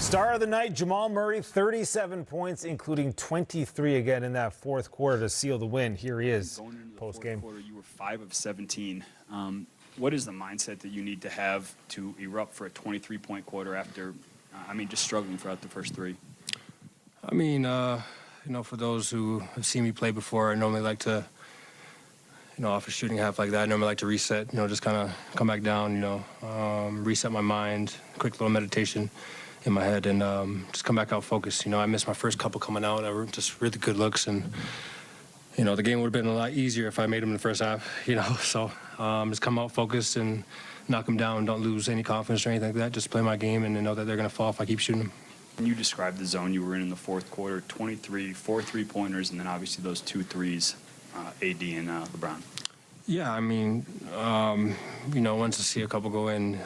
Star of the night, Jamal Murray, 37 points, including 23 again in that fourth quarter to seal the win. Here he is, post-game. You were 5 of 17. What is the mindset that you need to have to erupt for a 23-point quarter after, just struggling throughout the first three? For those who have seen me play before, I normally like to, off a shooting half like that, I normally like to reset, just kind of come back down, reset my mind, quick little meditation in my head, and just come back out focused. I missed my first couple coming out. I were just really good looks, and the game would have been a lot easier if I made them in the first half. So just come out focused and knock them down. Don't lose any confidence or anything like that. Just play my game and know that they're going to fall if I keep shooting them. Can you describe the zone you were in the fourth quarter? 23, 4 3-pointers, and then obviously those 2 threes, AD and LeBron. Yeah, once I see a couple go in,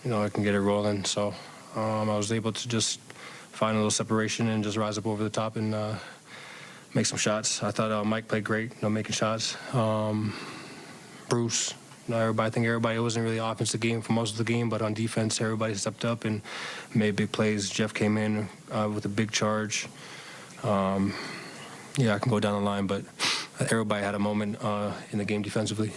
I can get it rolling. So I was able to just find a little separation and just rise up over the top and make some shots. I thought Mike played great, making shots. Bruce, I think everybody wasn't really offensive game for most of the game, but on defense, everybody stepped up and made big plays. Jeff came in with a big charge. I can go down the line, but everybody had a moment in the game defensively.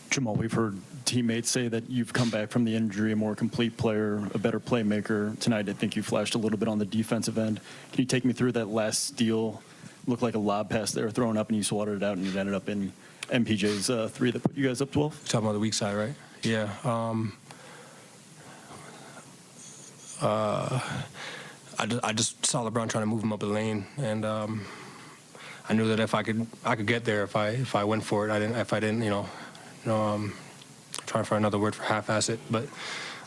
Jamal, we've heard teammates say that you've come back from the injury a more complete player, a better playmaker. Tonight, I think you flashed a little bit on the defensive end. Can you take me through that last steal? Looked like a lob pass there, thrown up, and you swatted it out, and it ended up in MPJ's 3 that put you guys up 12? You're talking about the weak side, right? Yeah. I just saw LeBron trying to move him up the lane, and I knew that if I could get there if I went for it. Trying for another word for half-ass it, but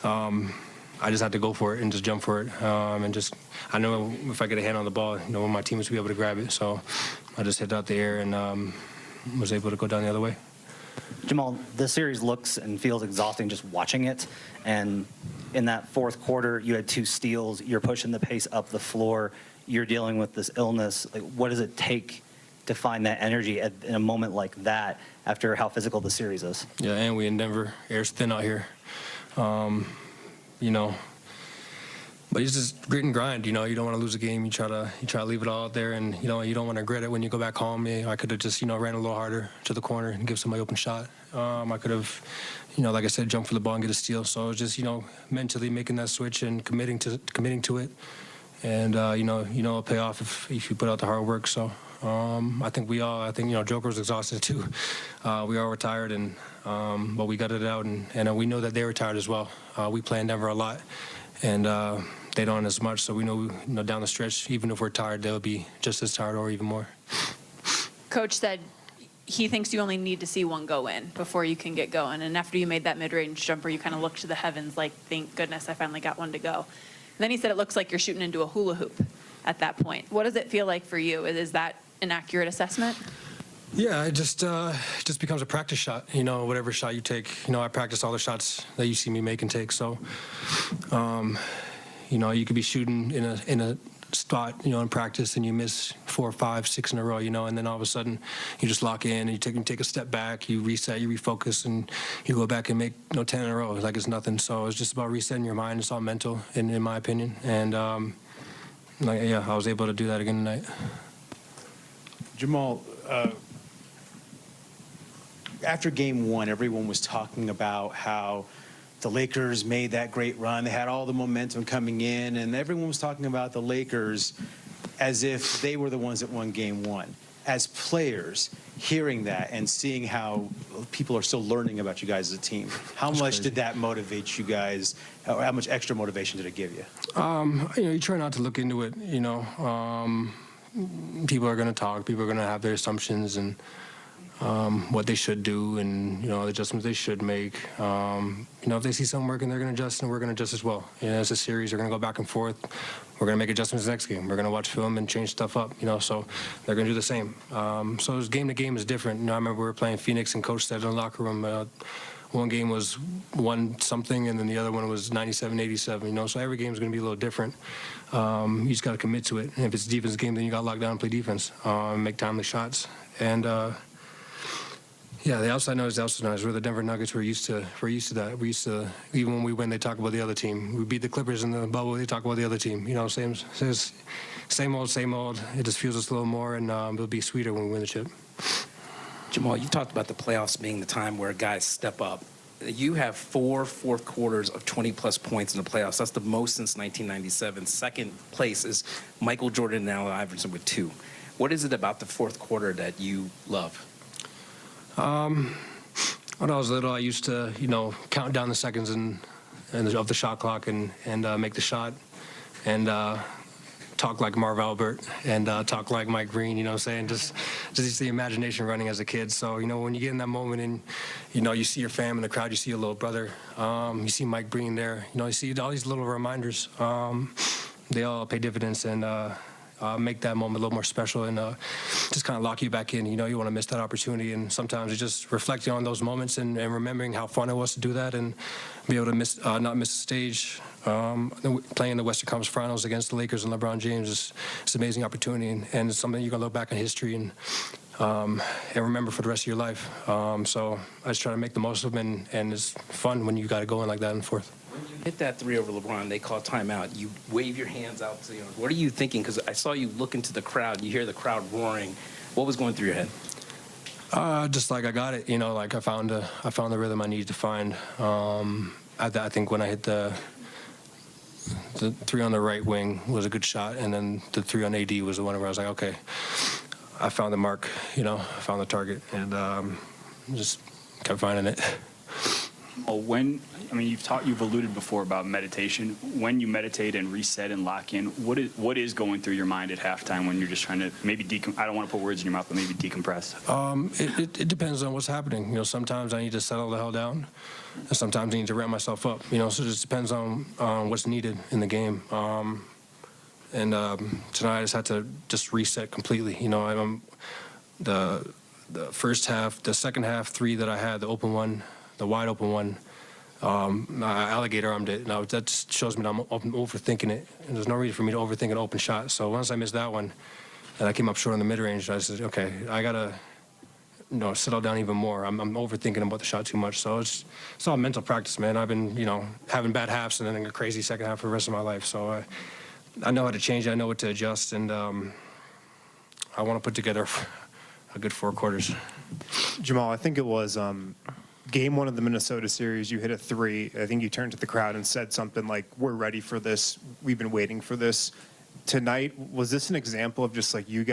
I just had to go for it and just jump for it, I know if I get a hand on the ball, my teammates will be able to grab it. So I just hit out the air and was able to go down the other way. Jamal, the series looks and feels exhausting just watching it, and in that fourth quarter, you had 2 steals. You're pushing the pace up the floor. You're dealing with this illness. What does it take to find that energy in a moment like that after how physical the series is? Yeah, and we in Denver. Air's thin out here. But it's just grit and grind. You don't want to lose a game. You try to leave it all out there, and you don't want to regret it when you go back home. I could have just ran a little harder to the corner and give somebody open shot. I could have, like I said, jump for the ball and get a steal. So it was just mentally making that switch and committing to it, and it'll pay off if you put out the hard work. So I think Joker was exhausted too. We all were tired, but we got it out, and we know that they were tired as well. We play in Denver a lot, and they don't as much. So we know, down the stretch, even if we're tired, they'll be just as tired or even more. Coach said he thinks you only need to see one go in before you can get going. And after you made that mid-range jumper, you kind of looked to the heavens like, thank goodness I finally got one to go. And then he said it looks like you're shooting into a hula hoop at that point. What does it feel like for you? Is that an accurate assessment? Yeah, it just becomes a practice shot. Whatever shot you take. I practice all the shots that you see me make and take. So, you could be shooting in a spot, in practice, and you miss 4, 5, 6 in a row, and then all of a sudden you just lock in and you take a step back, you reset, you refocus, and you go back and make 10 in a row like it's nothing. So it's just about resetting your mind. It's all mental, in my opinion. And I was able to do that again tonight. Jamal, after game 1, everyone was talking about how the Lakers made that great run. They had all the momentum coming in, and everyone was talking about the Lakers as if they were the ones that won game 1. As players, hearing that and seeing how people are still learning about you guys as a team, how much did that motivate you guys? How much extra motivation did it give you? You try not to look into it, people are going to talk. People are going to have their assumptions and what they should do and, the adjustments they should make. If they see something working, they're going to adjust, and we're going to adjust as well. It's a series. We're going to go back and forth. We're going to make adjustments next game. We're going to watch film and change stuff up, so they're going to do the same. So game to game is different. I remember we were playing Phoenix, and Coach said in the locker room, one game was 1 something, and then the other one was 97-87, so every game is going to be a little different. You just got to commit to it. And if it's a defense game, then you got to lock down and play defense, make timely shots. And, Yeah, the outside noise, the outside noise. We're the Denver Nuggets. We're used to that. We used to, even when we win, they talk about the other team. We beat the Clippers in the bubble. They talk about the other team. You know, same old, same old. It just fuels us a little more, and it'll be sweeter when we win the chip. Jamal, you talked about the playoffs being the time where guys step up. You have 4 fourth quarters of 20-plus points in the playoffs. That's the most since 1997. Second place is Michael Jordan and Allen Iverson with 2. What is it about the fourth quarter that you love? When I was little, I used to, count down the seconds of the shot clock and make the shot and talk like Marv Albert and talk like Mike Green, you know what I'm saying? Just the imagination running as a kid. So, when you get in that moment and, you see your fam in the crowd, you see your little brother, you see Mike Green there, you see all these little reminders. They all pay dividends and make that moment a little more special and just kind of lock you back in. You want to miss that opportunity, and sometimes it's just reflecting on those moments and remembering how fun it was to do that and be able to not miss a stage. Playing in the Western Conference Finals against the Lakers and LeBron James is an amazing opportunity, and it's something you're going to look back in history and remember for the rest of your life. So I just try to make the most of them, and it's fun when you got to go in like that in the fourth. Hit that 3 over LeBron, they call timeout. You wave your hands out. What are you thinking? Because I saw you look into the crowd. You hear the crowd roaring. What was going through your head? Just like I got it, like I found the rhythm I needed to find. I think when I hit the 3 on the right wing was a good shot, and then the 3 on AD was the one where I was like, okay, I found the mark, I found the target, and just kept finding it. Well, you've alluded before about meditation. When you meditate and reset and lock in, what is going through your mind at halftime when you're just trying to maybe I don't want to put words in your mouth, but maybe decompress? It depends on what's happening. Sometimes I need to settle the hell down, and sometimes I need to ramp myself up. So it just depends on what's needed in the game. And tonight I just had to just reset completely. The first half, the second half 3 that I had, the open one, the wide open one, I alligator armed it. Now that just shows me that I'm overthinking it. And there's no reason for me to overthink an open shot. So once I missed that one, and I came up short on the mid range, I said, okay, I gotta, settle down even more. I'm overthinking about the shot too much. So it's all mental practice, man. I've been, having bad halves and then a crazy second half for the rest of my life. So I know how to change it. I know what to adjust, and I want to put together a good 4 quarters. Jamal, I think it was game 1 of the Minnesota series. You hit a 3. I think you turned to the crowd and said something like, "We're ready for this. We've been waiting for this." Tonight, was this an example of just like you guys